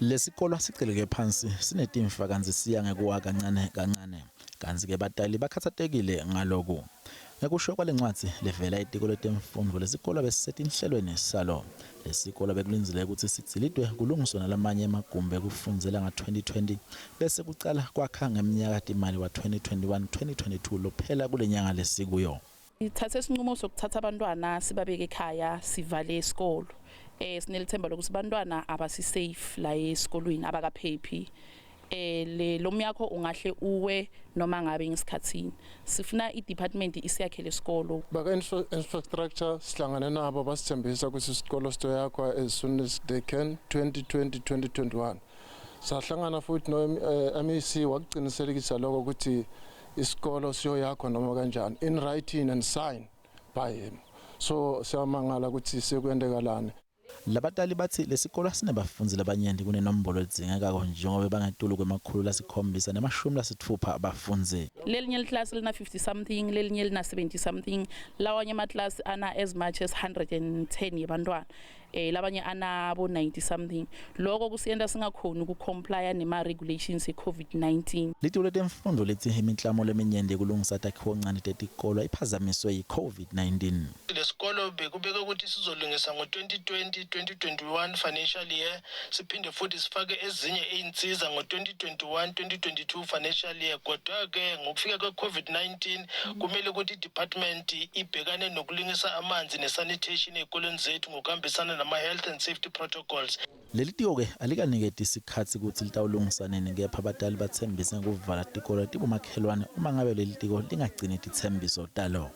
Lesikolo siceleke phansi sinetimfa kanzi siya ngekuwa kancane kancane. Kanzi ke Batali bakhatsatekile ngaloku. Ngekusho kwalencwadzi levela itiko letemfundvo lesikolo besisetinhlelweni salo. Lesikolo bekulinzile ukuthi sitsilidwe kulungiswa nalamanye amagumbi ekufundzela nga-2020 bese kucala kwakha ngeminyaka timali wa-2021-2022 lophela kulenyanga lesikuyo. Ithathe isinqumo sokuthatha abantwana sibabeke ekhaya sivale isikolo. Sinelithemba lokuthi abantwana abasi-safe la esikolweni abakaphephi. Lo myakho ungahle uwe noma ngabe ngesikhathini. Sifuna i-department isiyakhele isikolo. Baka infrastructure sihlangane nabo basithembisa ukuthi isikolo sitoyakhwa as soon as they can 2020-2021. Sahlangana futhi no-MEC wakuqinisekisa lokho ukuthi isikolo siyoyakhwa noma kanjani in writing and signed by him. So siyamangala ukuthi sekwendekalana. Labatali batsi lesikolo sinebafundzi labanyenti kunenombolo ledzingekako njengoba bangetulu kwemakhulu lasikhombisa nemashumi lasitfupha abafundzi. Lelinye liclass lina 50 something, lelinye lina 70 something, lawanye amaclass ana as much as 110 yabantwana. Labanye ana bo 90 something. Lokho kusiyenda singakhoni ukucomplya nema regulations e-COVID-19. Litiko letemfundvo lithi imiklamo leminyenti kulungisa takhiwonchanti tetikolo iphazamiswe yi-COVID-19. Lesikolo bekubeka ukuthi sizolungisa ngo-2020-2021 financial year siphinde futhi sifake ezinye izinsiza ngo-2021-2022 financial year. Kodwa ke ngokufika kwe-COVID-19 kumele ukuthi i-department ibhekane nokulungisa amanzi ne-sanitation ezikoleni zethu ngokuhambisana nama-health and safety protocols. Leli tiko ke alikaniketi isikhathi ukuthi litawulungisa nini kepha Batali batsembisa ngekuvala tikolo tibomakhelwane uma ngabe leli tiko lingagcini tithembiso talo.